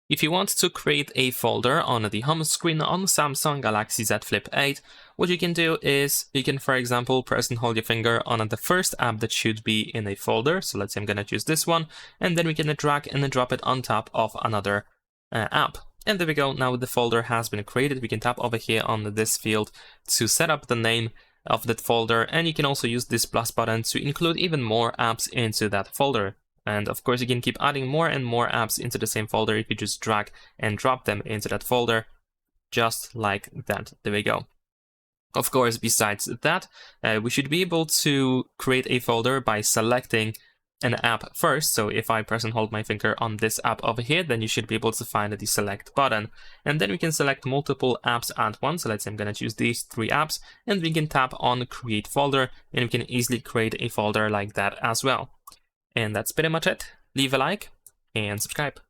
If you want to create a folder on the home screen on Samsung Galaxy Z Flip 8, what you can do is you can, for example, press and hold your finger on the first app that should be in a folder. So let's say I'm going to choose this one, and then we can drag and drop it on top of another app. And there we go. Now the folder has been created. We can tap over here on this field to set up the name of that folder, and you can also use this plus button to include even more apps into that folder. And of course, you can keep adding more and more apps into the same folder if you just drag and drop them into that folder, just like that. There we go. Of course, besides that, we should be able to create a folder by selecting an app first. So if I press and hold my finger on this app over here, then you should be able to find the select button. And then we can select multiple apps at once. So let's say I'm going to choose these 3 apps, and we can tap on create folder, and we can easily create a folder like that as well. And that's pretty much it. Leave a like and subscribe.